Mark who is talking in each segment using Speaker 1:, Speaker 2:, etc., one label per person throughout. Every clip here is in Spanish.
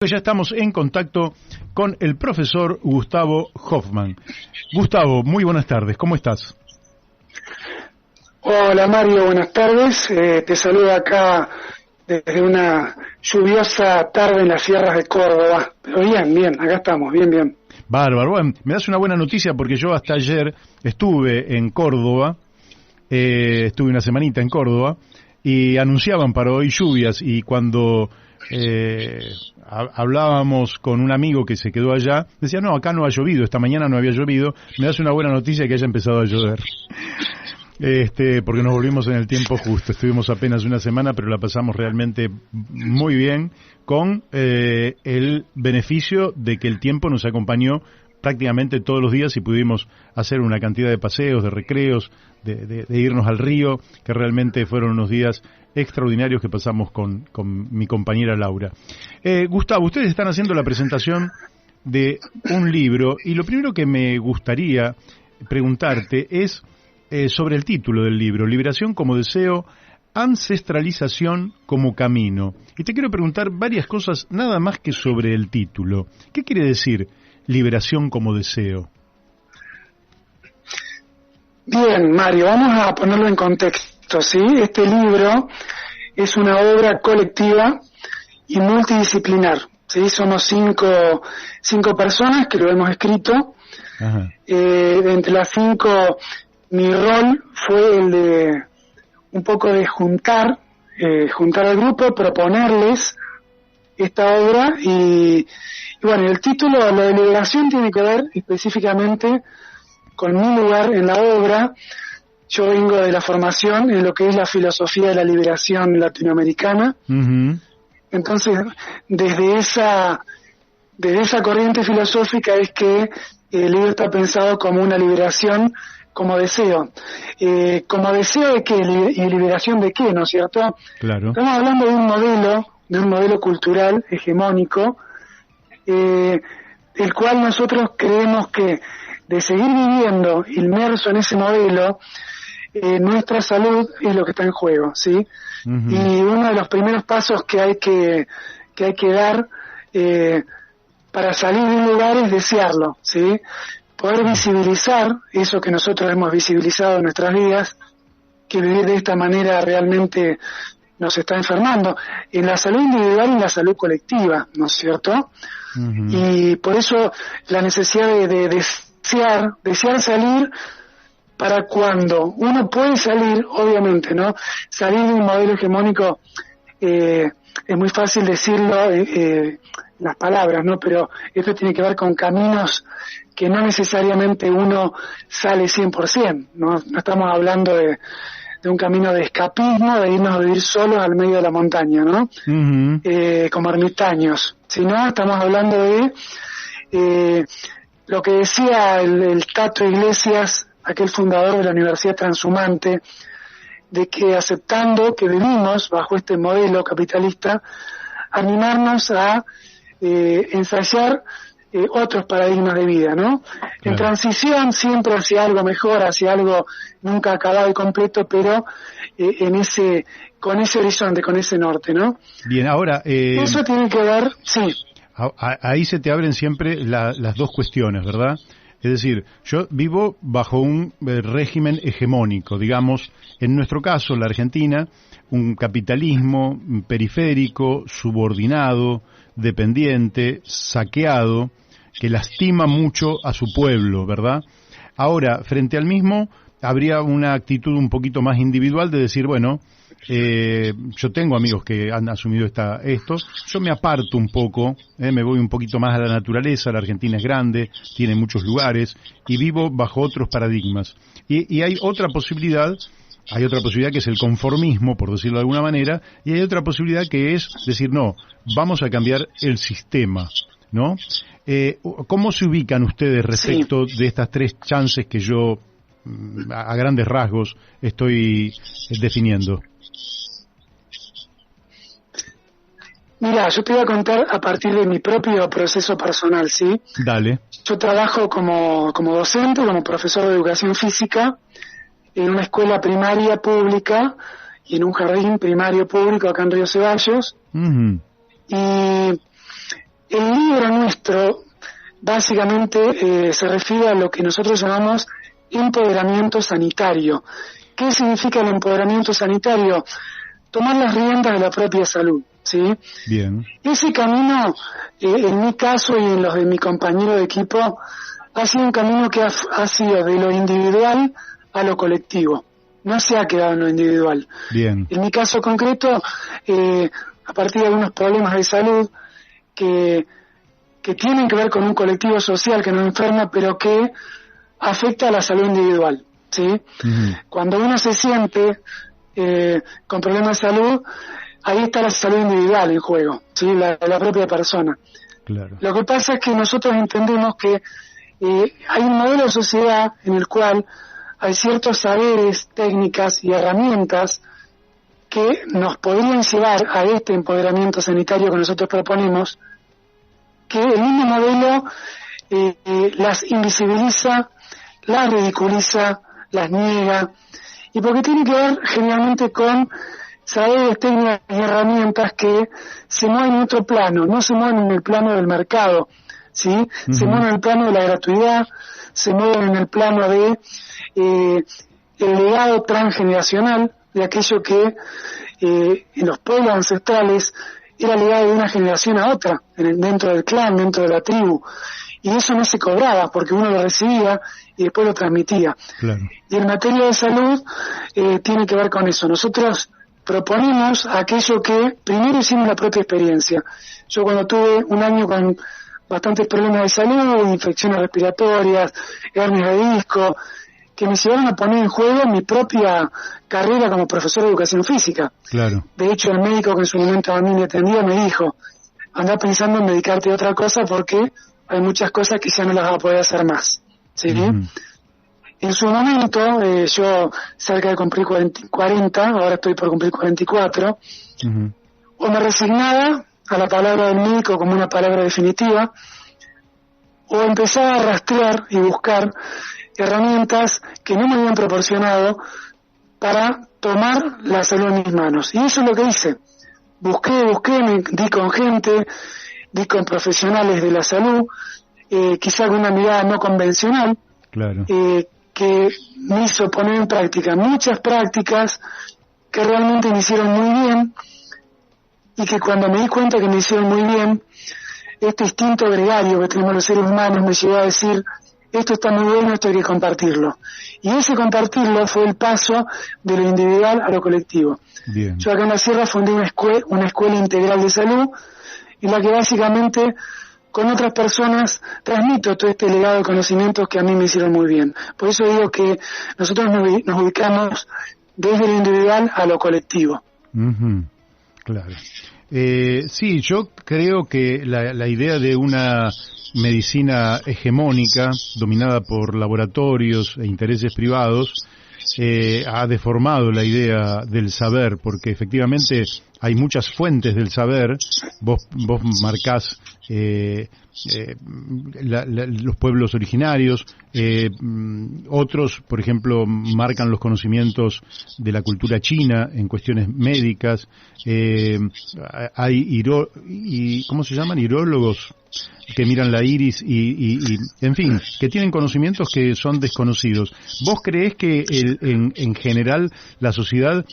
Speaker 1: Ya estamos en contacto con el profesor Gustavo Hoffman. Gustavo, muy buenas tardes, ¿cómo estás?
Speaker 2: Hola Mario, buenas tardes. Te saludo acá desde una lluviosa tarde en las sierras de Córdoba. Pero bien, acá estamos, bien.
Speaker 1: Bárbaro, bueno, me das una buena noticia porque yo hasta ayer estuve en Córdoba, estuve una semanita en Córdoba y anunciaban para hoy lluvias y cuando hablábamos con un amigo que se quedó allá, decía, no, acá no ha llovido, esta mañana no había llovido, me das una buena noticia que haya empezado a llover. Porque nos volvimos en el tiempo justo, estuvimos apenas una semana, pero la pasamos realmente muy bien, con el beneficio de que el tiempo nos acompañó prácticamente todos los días y pudimos hacer una cantidad de paseos, de recreos, de irnos al río, que realmente fueron unos días extraordinarios que pasamos con mi compañera Laura. Gustavo, ustedes están haciendo la presentación de un libro y lo primero que me gustaría preguntarte es sobre el título del libro, Liberación como deseo, ancestralización como camino. Y te quiero preguntar varias cosas nada más que sobre el título. ¿Qué quiere decir liberación como deseo?
Speaker 2: Bien, Mario, vamos a ponerlo en contexto, ¿sí? Este libro es una obra colectiva y multidisciplinar, ¿sí? Somos cinco personas que lo hemos escrito.
Speaker 1: Ajá.
Speaker 2: De entre las cinco, mi rol fue el de un poco de juntar al grupo, proponerles esta obra y bueno, el título, lo de liberación, tiene que ver específicamente con mi lugar en la obra. Yo vengo de la formación en lo que es la filosofía de la liberación latinoamericana.
Speaker 1: Uh-huh.
Speaker 2: Entonces, desde esa corriente filosófica es que el libro está pensado como una liberación como deseo. ¿Como deseo de qué? ¿Y liberación de qué? ¿No es cierto?
Speaker 1: Claro.
Speaker 2: Estamos hablando de un modelo cultural hegemónico, el cual nosotros creemos que de seguir viviendo inmerso en ese modelo, nuestra salud es lo que está en juego, ¿sí? Uh-huh. Y uno de los primeros pasos que hay que dar para salir de un lugar es desearlo, ¿sí? Poder visibilizar eso que nosotros hemos visibilizado en nuestras vidas, que vivir de esta manera realmente nos está enfermando, en la salud individual y en la salud colectiva, ¿no es cierto? Uh-huh. Y por eso la necesidad de desear salir, para cuando uno puede salir, obviamente, ¿no? Salir de un modelo hegemónico, es muy fácil decirlo, las palabras, ¿no? Pero esto tiene que ver con caminos que no necesariamente uno sale 100%, ¿no? No estamos hablando de un camino de escapismo, de irnos a vivir solos al medio de la montaña, ¿no? Uh-huh. Como ermitaños, sino estamos hablando de lo que decía el Tato Iglesias, aquel fundador de la Universidad Transhumante, de que aceptando que vivimos bajo este modelo capitalista, animarnos a ensayar otros paradigmas de vida, ¿no? Claro. En transición siempre hacia algo mejor, hacia algo nunca acabado y completo, pero con ese horizonte, con ese norte, ¿no?
Speaker 1: Bien, ahora
Speaker 2: eso tiene que ver, sí.
Speaker 1: Ahí se te abren siempre las dos cuestiones, ¿verdad? Es decir, yo vivo bajo un régimen hegemónico, digamos, en nuestro caso, la Argentina, un capitalismo periférico, subordinado, dependiente, saqueado, que lastima mucho a su pueblo, ¿verdad? Ahora, frente al mismo, habría una actitud un poquito más individual de decir, bueno, yo tengo amigos que han asumido esto, yo me aparto un poco, me voy un poquito más a la naturaleza, la Argentina es grande, tiene muchos lugares, y vivo bajo otros paradigmas. Y hay otra posibilidad que es el conformismo, por decirlo de alguna manera, y hay otra posibilidad que es decir, no, vamos a cambiar el sistema, ¿no? ¿Cómo se ubican ustedes respecto de estas tres chances que yo, a grandes rasgos, estoy definiendo?
Speaker 2: Mira, yo te voy a contar a partir de mi propio proceso personal, ¿sí?
Speaker 1: Dale.
Speaker 2: Yo trabajo como docente, como profesor de educación física, en una escuela primaria pública y en un jardín primario público acá en Río Ceballos. Uh-huh. Y El libro nuestro básicamente se refiere a lo que nosotros llamamos empoderamiento sanitario. ¿Qué significa el empoderamiento sanitario? Tomar las riendas de la propia salud, ¿sí?
Speaker 1: Bien.
Speaker 2: Ese camino, en mi caso y en los de mi compañero de equipo, ha sido un camino que ha sido de lo individual a lo colectivo. No se ha quedado en lo individual.
Speaker 1: Bien.
Speaker 2: En mi caso concreto, a partir de algunos problemas de salud que tienen que ver con un colectivo social que nos enferma, pero que afecta a la salud individual, ¿sí?
Speaker 1: Uh-huh.
Speaker 2: Cuando uno se siente con problemas de salud, ahí está la salud individual en juego, ¿sí? La propia persona.
Speaker 1: Claro.
Speaker 2: Lo que pasa es que nosotros entendemos que hay un modelo de sociedad en el cual hay ciertos saberes, técnicas y herramientas que nos podrían llevar a este empoderamiento sanitario que nosotros proponemos, que el mismo modelo las invisibiliza, las ridiculiza, las niega, y porque tiene que ver generalmente con saberes, técnicas y herramientas que se mueven en otro plano, no se mueven en el plano del mercado, ¿sí? Uh-huh. Se mueven en el plano de la gratuidad, se mueven en el plano de el legado transgeneracional, de aquello que en los pueblos ancestrales era legado de una generación a otra, dentro del clan, dentro de la tribu, y eso no se cobraba porque uno lo recibía y después lo transmitía.
Speaker 1: Claro.
Speaker 2: Y en materia de salud tiene que ver con eso. Nosotros proponemos aquello que primero hicimos la propia experiencia. Yo cuando tuve un año con bastantes problemas de salud, infecciones respiratorias, hernias de disco, que me llevaron a poner en juego mi propia carrera como profesor de educación física.
Speaker 1: Claro.
Speaker 2: De hecho, el médico que en su momento a mí me atendía me dijo, anda pensando en dedicarte a otra cosa porque hay muchas cosas que ya no las vas a poder hacer más, ¿sí? Uh-huh. En su momento, yo cerca de cumplir 40, ahora estoy por cumplir 44, uh-huh. O me resignaba a la palabra del médico como una palabra definitiva, o empezaba a rastrear y buscar herramientas que no me habían proporcionado para tomar la salud en mis manos. Y eso es lo que hice. Busqué, me di con gente, di con profesionales de la salud, quizá con una mirada no convencional,
Speaker 1: claro.
Speaker 2: Que me hizo poner en práctica muchas prácticas que realmente me hicieron muy bien, y que cuando me di cuenta que me hicieron muy bien, este instinto gregario que tenemos los seres humanos me llevó a decir, esto está muy bueno, esto hay que compartirlo. Y ese compartirlo fue el paso de lo individual a lo colectivo.
Speaker 1: Bien.
Speaker 2: Yo acá en la Sierra fundé una escuela integral de salud, en la que básicamente con otras personas transmito todo este legado de conocimientos que a mí me hicieron muy bien. Por eso digo que nosotros nos ubicamos desde lo individual a lo colectivo.
Speaker 1: Uh-huh. Claro. Sí, yo creo que la idea de una medicina hegemónica, dominada por laboratorios e intereses privados, ha deformado la idea del saber, porque efectivamente hay muchas fuentes del saber. Vos marcás los pueblos originarios, otros, por ejemplo, marcan los conocimientos de la cultura china en cuestiones médicas. Hay ¿cómo se llaman? Irólogos que miran la iris y en fin, que tienen conocimientos que son desconocidos. ¿Vos creés que en general la sociedad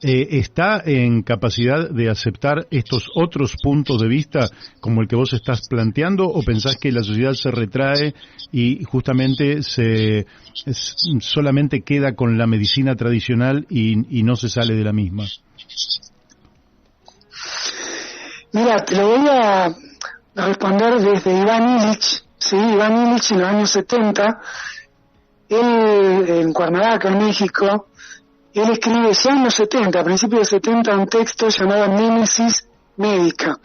Speaker 1: está en capacidad de aceptar estos otros puntos de vista como el que vos estás planteando, o pensás que la sociedad se retrae y justamente solamente queda con la medicina tradicional y no se sale de la misma?
Speaker 2: Mira, te lo voy a responder desde Iván Illich. Sí, Iván Illich en los años 70, él en Cuernavaca, en México, él escribe ya en los 70, a principios de 70, un texto llamado Némesis Médica.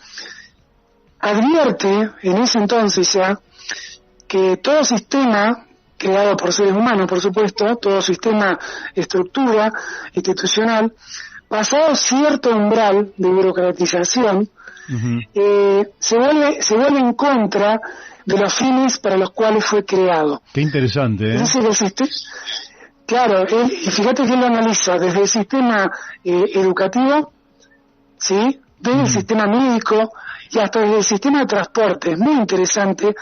Speaker 2: Advierte en ese entonces ya que todo sistema creado por seres humanos, por supuesto, todo sistema, estructura institucional, pasado cierto umbral de burocratización, uh-huh. Se vuelve en contra de los fines para los cuales fue creado.
Speaker 1: Qué interesante, ¿eh?
Speaker 2: Claro, y fíjate que él lo analiza desde el sistema educativo, ¿sí? desde el sistema médico y hasta desde el sistema de transporte. Es muy interesante,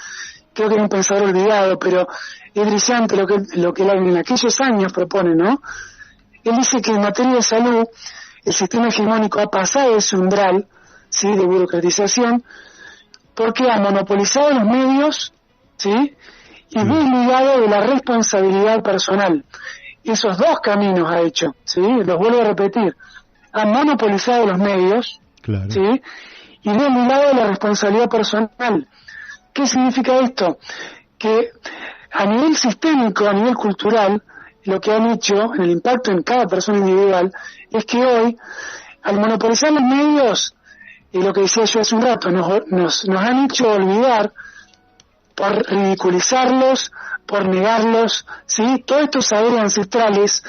Speaker 2: creo que es un pensador olvidado, pero es brillante lo que él en aquellos años propone, ¿no? Él dice que en materia de salud el sistema hegemónico ha pasado ese umbral, ¿sí?, de burocratización, porque ha monopolizado los medios, ¿sí?, y desligado de la responsabilidad personal. Esos dos caminos ha hecho, ¿sí?, los vuelvo a repetir. Ha monopolizado los medios,
Speaker 1: claro,
Speaker 2: ¿sí?, y desligado de la responsabilidad personal. ¿Qué significa esto? Que a nivel sistémico, a nivel cultural, lo que han hecho, en el impacto en cada persona individual, es que hoy, al monopolizar los medios, y lo que decía yo hace un rato, nos han hecho olvidar, por ridiculizarlos, por negarlos, ¿sí?, todos estos saberes ancestrales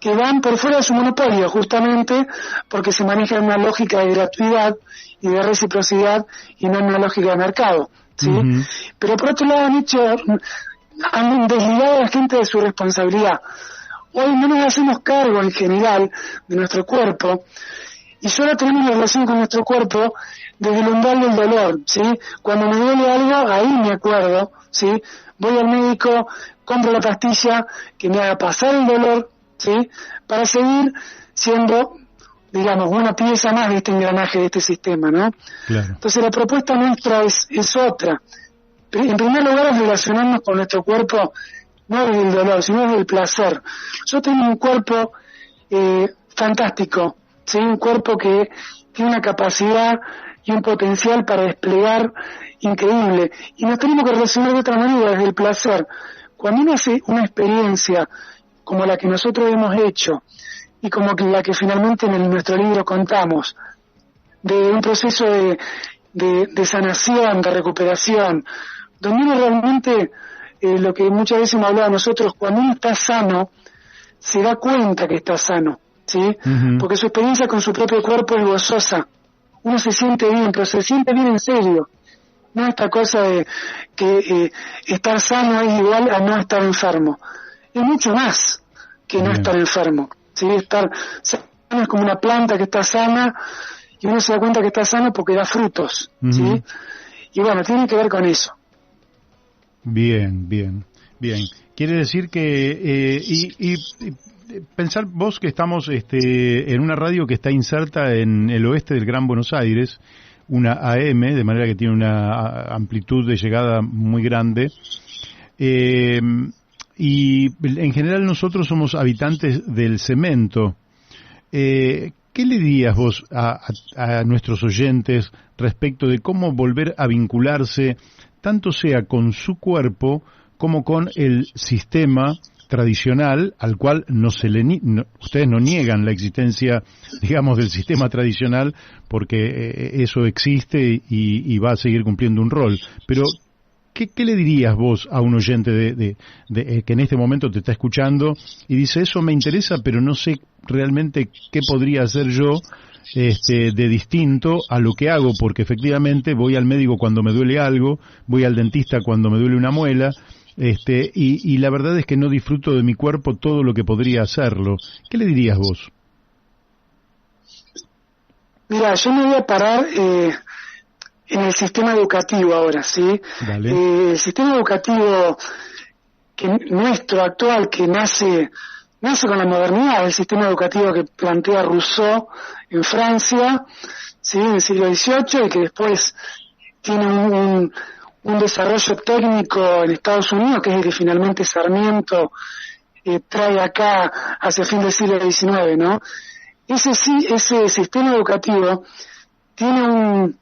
Speaker 2: que van por fuera de su monopolio, justamente porque se maneja en una lógica de gratuidad y de reciprocidad y no en una lógica de mercado, ¿sí? Uh-huh. Pero por otro lado han desligado a la gente de su responsabilidad. Hoy no nos hacemos cargo en general de nuestro cuerpo y solo tenemos la relación con nuestro cuerpo desde el umbral del dolor, ¿sí? Cuando me duele algo, ahí me acuerdo, ¿sí? Voy al médico, compro la pastilla que me haga pasar el dolor, ¿sí?, para seguir siendo, digamos, una pieza más de este engranaje, de este sistema, ¿no? Claro. Entonces la propuesta nuestra es otra. En primer lugar, es relacionarnos con nuestro cuerpo, no desde el dolor, sino desde el placer. Yo tengo un cuerpo fantástico, ¿sí?, un cuerpo que tiene una capacidad y un potencial para desplegar increíble, y nos tenemos que relacionar de otra manera, desde el placer. Cuando uno hace una experiencia como la que nosotros hemos hecho, y como la que finalmente en nuestro libro contamos, de un proceso de sanación, de recuperación, donde uno realmente, lo que muchas veces hemos hablado nosotros, cuando uno está sano, se da cuenta que está sano, ¿sí? Uh-huh. Porque su experiencia con su propio cuerpo es gozosa. Uno se siente bien, pero se siente bien en serio. No esta cosa de que estar sano es igual a no estar enfermo. Es mucho más que no estar enfermo, ¿sí? Estar sano es como una planta que está sana y uno se da cuenta que está sano porque da frutos, ¿sí? Uh-huh. Y bueno, tiene que ver con eso.
Speaker 1: Bien. Quiere decir que y pensar vos que estamos en una radio que está inserta en el oeste del Gran Buenos Aires, una AM, de manera que tiene una amplitud de llegada muy grande, y en general nosotros somos habitantes del cemento. ¿Qué le dirías vos a nuestros oyentes respecto de cómo volver a vincularse, tanto sea con su cuerpo como con el sistema tradicional, al cual ustedes no niegan la existencia, digamos, del sistema tradicional, porque eso existe y va a seguir cumpliendo un rol? Pero ¿qué le dirías vos a un oyente que en este momento te está escuchando y dice, eso me interesa, pero no sé realmente qué podría hacer yo de distinto a lo que hago, porque efectivamente voy al médico cuando me duele algo, voy al dentista cuando me duele una muela, y la verdad es que no disfruto de mi cuerpo todo lo que podría hacerlo? ¿Qué le dirías vos?
Speaker 2: Mira, yo me voy a parar en el sistema educativo ahora, ¿sí? El sistema educativo nuestro actual, que nace con la modernidad, el sistema educativo que plantea Rousseau en Francia, ¿sí?, en el siglo XVIII, y que después tiene un desarrollo técnico en Estados Unidos, que es el que finalmente Sarmiento trae acá hacia fin del siglo XIX, ¿no? Ese sistema educativo tiene un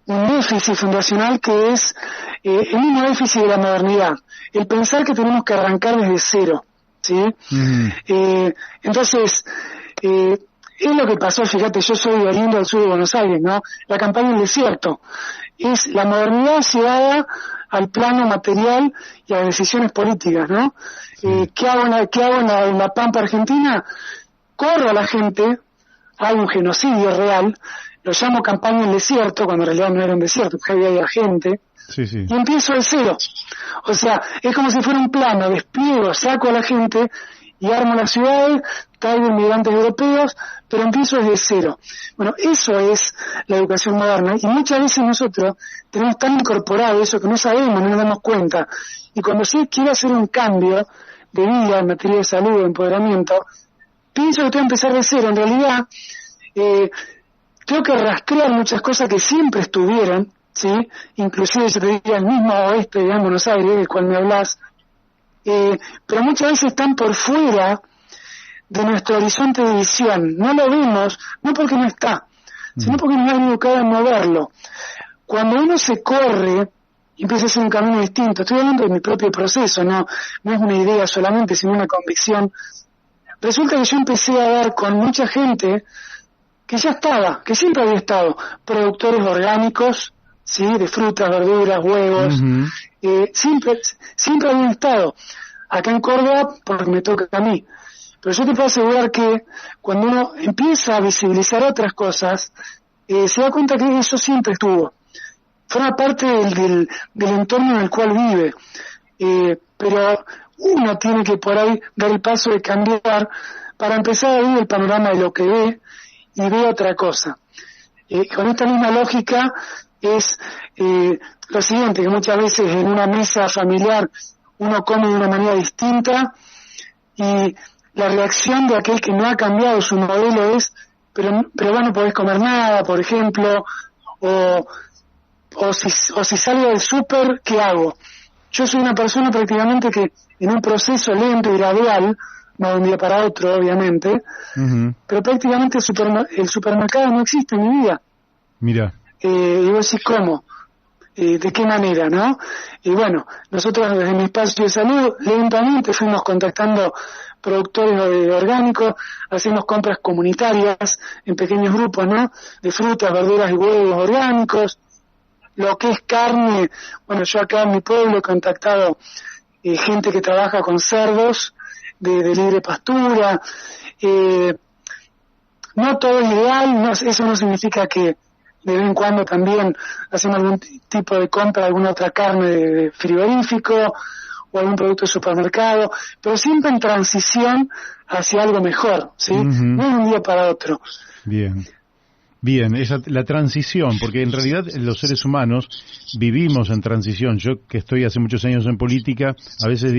Speaker 2: déficit fundacional que es el mismo déficit de la modernidad, el pensar que tenemos que arrancar desde cero, ¿sí? Uh-huh. Entonces, es lo que pasó, fíjate, yo soy oriundo del sur de Buenos Aires, ¿no? La campaña del desierto es la modernidad llevada al plano material y a las decisiones políticas, ¿no? Sí. ¿Qué hago en la Pampa Argentina? Corro a la gente, hago un genocidio real, lo llamo campaña del desierto, cuando en realidad no era un desierto, porque había gente, sí. Y empiezo de cero. O sea, es como si fuera un plano, despliego, saco a la gente y armo las ciudades, traigo inmigrantes europeos, pero empiezo desde cero. Bueno, eso es la educación moderna, y muchas veces nosotros tenemos tan incorporado eso que no sabemos, no nos damos cuenta, y cuando se quiere hacer un cambio de vida en materia de salud, de empoderamiento, pienso que tengo que empezar de cero. En realidad, tengo que rastrear muchas cosas que siempre estuvieron, ¿sí? Inclusive yo te diría el mismo oeste de Buenos Aires, del cual me hablas, pero muchas veces están por fuera de nuestro horizonte de visión. No lo vemos, no porque no está, sino porque nos han educado a moverlo. Cuando uno se corre, empieza a hacer un camino distinto. Estoy hablando de mi propio proceso, no es una idea solamente, sino una convicción. Resulta que yo empecé a dar con mucha gente que ya estaba, que siempre había estado, productores orgánicos, sí, de frutas, verduras, huevos, siempre habían estado acá en Córdoba porque me toca a mí. Pero yo te puedo asegurar que cuando uno empieza a visibilizar otras cosas, se da cuenta que eso siempre estuvo. Forma parte del entorno en el cual vive. Pero uno tiene que por ahí dar el paso de cambiar para empezar a ver el panorama de lo que ve y ve otra cosa. Con esta misma lógica es lo siguiente, que muchas veces en una mesa familiar uno come de una manera distinta y la reacción de aquel que no ha cambiado su modelo es pero vos no podés comer nada, por ejemplo, o si salgo del súper, ¿qué hago? Yo soy una persona prácticamente que en un proceso lento y gradual, no de un día para otro, obviamente, pero prácticamente el supermercado no existe en mi vida.
Speaker 1: Mira.
Speaker 2: Y vos decís, ¿cómo? ¿De qué manera, no? Y bueno, nosotros desde mi espacio de salud, lentamente fuimos contactando productores orgánicos, hacemos compras comunitarias en pequeños grupos, ¿no? De frutas, verduras y huevos orgánicos. Lo que es carne, bueno, yo acá en mi pueblo he contactado gente que trabaja con cerdos de libre pastura. No todo es ideal, eso no significa que de vez en cuando también hacemos algún tipo de compra de alguna otra carne de frigorífico o algún producto de supermercado, pero siempre en transición hacia algo mejor, ¿sí? No es un día para otro.
Speaker 1: Bien, la transición, porque en realidad los seres humanos vivimos en transición. Yo que estoy hace muchos años en política, a veces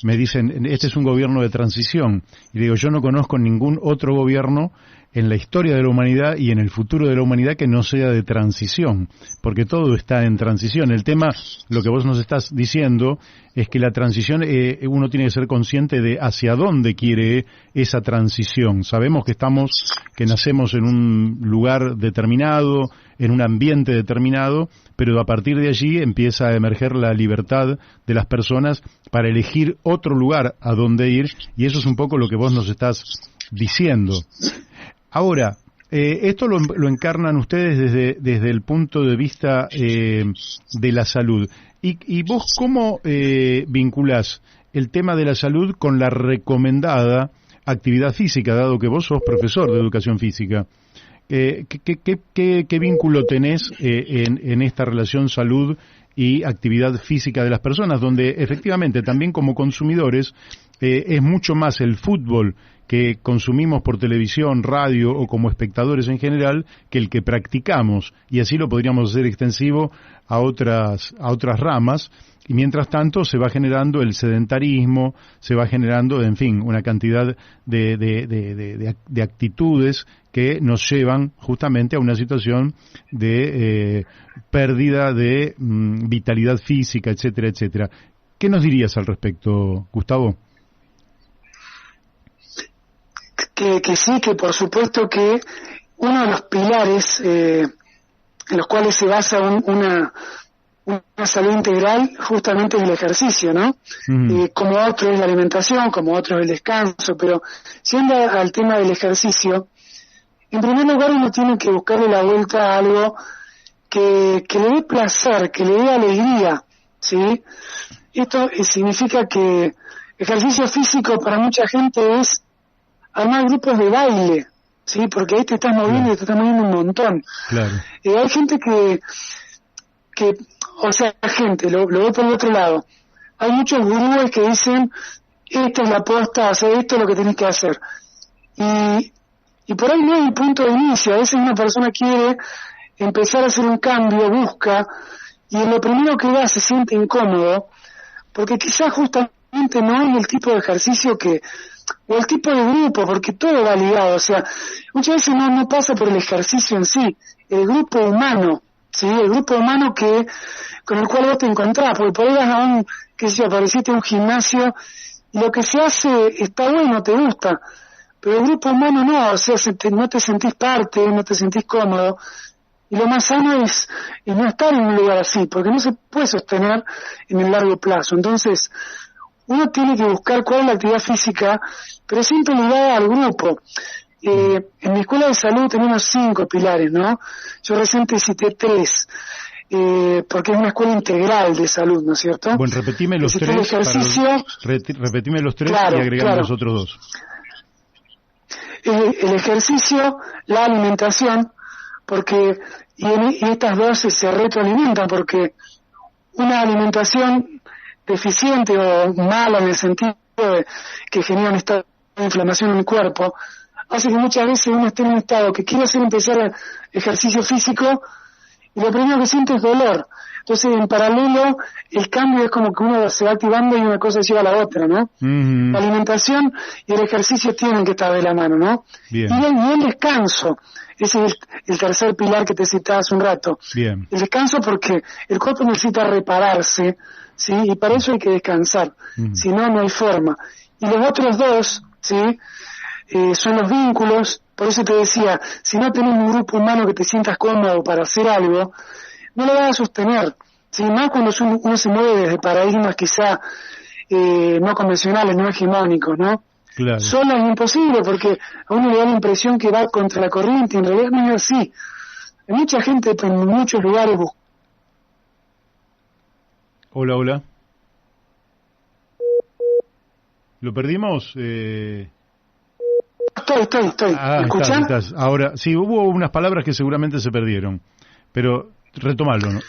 Speaker 1: me dicen, este es un gobierno de transición, y digo, yo no conozco ningún otro gobierno en la historia de la humanidad y en el futuro de la humanidad que no sea de transición, porque todo está en transición. El tema, lo que vos nos estás diciendo, es que la transición, uno tiene que ser consciente de hacia dónde quiere esa transición. Sabemos que nacemos en un lugar determinado, en un ambiente determinado, pero a partir de allí empieza a emerger la libertad de las personas para elegir otro lugar a donde ir, y eso es un poco lo que vos nos estás diciendo. Ahora, esto lo encarnan ustedes desde el punto de vista de la salud. ¿Y vos cómo vinculás el tema de la salud con la recomendada actividad física, dado que vos sos profesor de educación física? ¿Qué vínculo tenés en esta relación salud y actividad física de las personas, donde efectivamente también como consumidores es mucho más el fútbol que consumimos por televisión, radio o como espectadores en general que el que practicamos, y así lo podríamos hacer extensivo a otras ramas, y mientras tanto se va generando el sedentarismo, se va generando, en fin, una cantidad de actitudes que nos llevan justamente a una situación de pérdida de vitalidad física, etcétera, etcétera. ¿Qué nos dirías al respecto, Gustavo?
Speaker 2: Que sí, que por supuesto que uno de los pilares en los cuales se basa una salud integral justamente es el ejercicio, ¿no? Como otro es la alimentación, como otro es el descanso, pero siendo al tema del ejercicio, en primer lugar uno tiene que buscarle la vuelta a algo que le dé placer, que le dé alegría, ¿sí? Esto significa que ejercicio físico para mucha gente es armar grupos de baile, ¿sí? Porque ahí te estás moviendo y te estás moviendo un montón.
Speaker 1: Claro.
Speaker 2: Hay gente lo voy por el otro lado. Hay muchos gurúes que dicen esta es la posta, o sea, esto es lo que tenés que hacer. Y por ahí no hay un punto de inicio. A veces una persona quiere empezar a hacer un cambio, busca, y en lo primero que da se siente incómodo, porque quizás justamente no hay el tipo de ejercicio o el tipo de grupo, porque todo va ligado. O sea, muchas veces no pasa por el ejercicio en sí, el grupo humano, ¿sí? El grupo humano con el cual vos te encontrás, porque por ahí vas a apareciste a un gimnasio, y lo que se hace está bueno, te gusta, pero el grupo humano no, o sea, no te sentís parte, no te sentís cómodo, y lo más sano es no estar en un lugar así, porque no se puede sostener en el largo plazo. Entonces, uno tiene que buscar cuál es la actividad física, pero siempre ligada al grupo. En mi escuela de salud tenemos 5 pilares, ¿no? Yo recién te cité 3, porque es una escuela integral de salud, ¿no es cierto?
Speaker 1: Bueno, repetime los
Speaker 2: Existe
Speaker 1: 3,
Speaker 2: el ejercicio,
Speaker 1: repetime los 3
Speaker 2: claro,
Speaker 1: y agregame
Speaker 2: claro.
Speaker 1: los otros 2.
Speaker 2: El ejercicio, la alimentación, porque y estas dos se retroalimentan, porque una alimentación deficiente o mala en el sentido de que genera un estado de inflamación en el cuerpo, hace que muchas veces uno esté en un estado que quiere empezar el ejercicio físico y lo primero que siente es dolor. Entonces, en paralelo, el cambio es como que uno se va activando y una cosa lleva a la otra, ¿no?
Speaker 1: Mm-hmm.
Speaker 2: La alimentación y el ejercicio tienen que estar de la mano, ¿no?
Speaker 1: Bien.
Speaker 2: Y el descanso, ese es el tercer pilar que te citaba hace un rato.
Speaker 1: Bien.
Speaker 2: El descanso porque el cuerpo necesita repararse, ¿sí? Y para eso hay que descansar, si no, no hay forma. Y los otros 2, ¿sí? Son los vínculos. Por eso te decía, si no tenés un grupo humano que te sientas cómodo para hacer algo, no lo vas a sostener, ¿sí? Más cuando uno se mueve desde paradigmas quizá no convencionales, no hegemónicos, ¿no?
Speaker 1: Claro.
Speaker 2: Solo es imposible porque a uno le da la impresión que va contra la corriente, y en realidad no es así. Hay mucha gente en muchos lugares
Speaker 1: Hola. ¿Lo perdimos?
Speaker 2: Estoy. ¿Me escuchan?
Speaker 1: Estás. Ahora, sí, hubo unas palabras que seguramente se perdieron, pero retomalo, ¿no?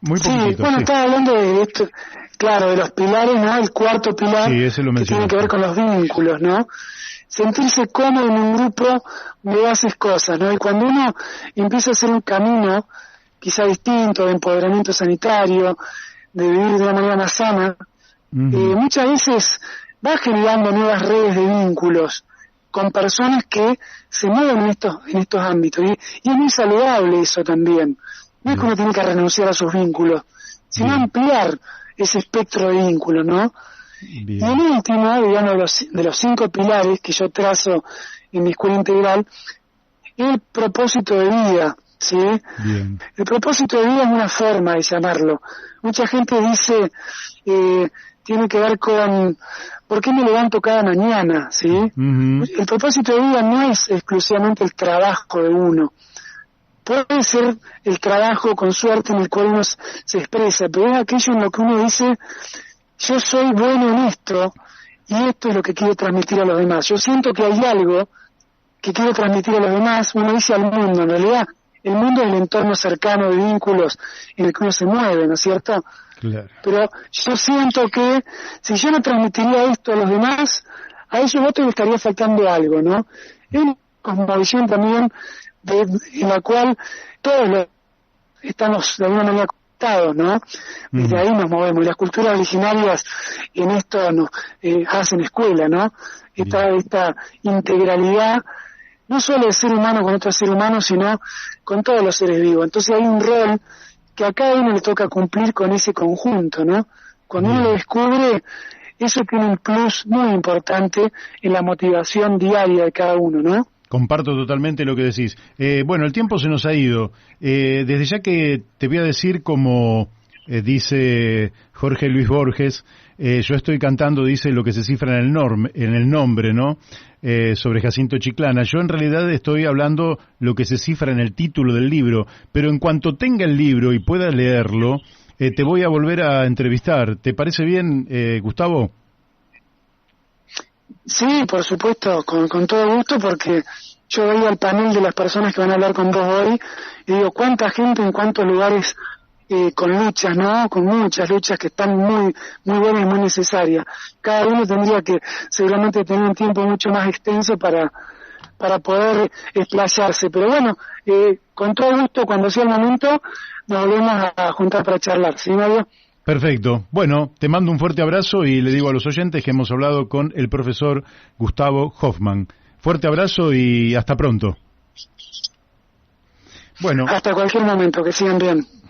Speaker 1: Muy poquitito.
Speaker 2: Sí, bueno, estaba hablando de esto, claro, de los pilares, ¿no? El cuarto pilar,
Speaker 1: sí, ese lo
Speaker 2: que tiene que ver con los vínculos, ¿no? Sentirse cómodo en un grupo donde haces cosas, ¿no? Y cuando uno empieza a hacer un camino, quizá distinto, de empoderamiento sanitario, de vivir de una manera más sana, muchas veces va generando nuevas redes de vínculos con personas que se mueven en estos ámbitos. Y es muy saludable eso también. No es que uno tiene que renunciar a sus vínculos, sino ampliar ese espectro de vínculos, ¿no? Bien. Y el último, digamos, de los 5 pilares que yo trazo en mi escuela integral, es el propósito de vida, ¿sí?
Speaker 1: Bien.
Speaker 2: El propósito de vida es una forma de llamarlo. Mucha gente dice, tiene que ver con ¿por qué me levanto cada mañana? ¿Sí? El propósito de vida no es exclusivamente el trabajo de uno. Puede ser el trabajo con suerte en el cual uno se expresa, pero es aquello en lo que uno dice, yo soy bueno en esto y esto es lo que quiero transmitir a los demás. Yo siento que hay algo que quiero transmitir a los demás, uno dice al mundo, en realidad el mundo es el entorno cercano de vínculos en el que uno se mueve, ¿no es cierto?
Speaker 1: Claro.
Speaker 2: Pero yo siento que si yo no transmitiría esto a los demás, a esos otros les estaría faltando algo, ¿no? Es una cosmovisión también en la cual todos estamos de alguna manera conectados, ¿no? Desde ahí nos movemos. Y las culturas originarias en esto nos hacen escuela, ¿no? Esta integralidad, no solo del ser humano con otro ser humano, sino con todos los seres vivos. Entonces hay un rol que a cada uno le toca cumplir con ese conjunto, ¿no? Cuando uno lo descubre, eso tiene un plus muy importante en la motivación diaria de cada uno, ¿no?
Speaker 1: Comparto totalmente lo que decís. Bueno, el tiempo se nos ha ido. Desde ya que te voy a decir como dice Jorge Luis Borges, yo estoy cantando, dice, lo que se cifra en el nombre, ¿no? Sobre Jacinto Chiclana. Yo en realidad estoy hablando lo que se cifra en el título del libro, pero en cuanto tenga el libro y pueda leerlo, te voy a volver a entrevistar. ¿Te parece bien, Gustavo?
Speaker 2: Sí, por supuesto, con todo gusto, porque yo veía el panel de las personas que van a hablar con vos hoy y digo, ¿cuánta gente en cuántos lugares con luchas, ¿no? Con muchas luchas que están muy buenas y muy necesarias. Cada uno tendría que seguramente tener un tiempo mucho más extenso para poder explayarse. Pero bueno, con todo gusto, cuando sea el momento, nos volvemos a juntar para charlar, ¿sí, Mario?
Speaker 1: Perfecto. Bueno, te mando un fuerte abrazo y le digo a los oyentes que hemos hablado con el profesor Gustavo Hoffmann. Fuerte abrazo y hasta pronto. Bueno.
Speaker 2: Hasta cualquier momento, que sigan bien.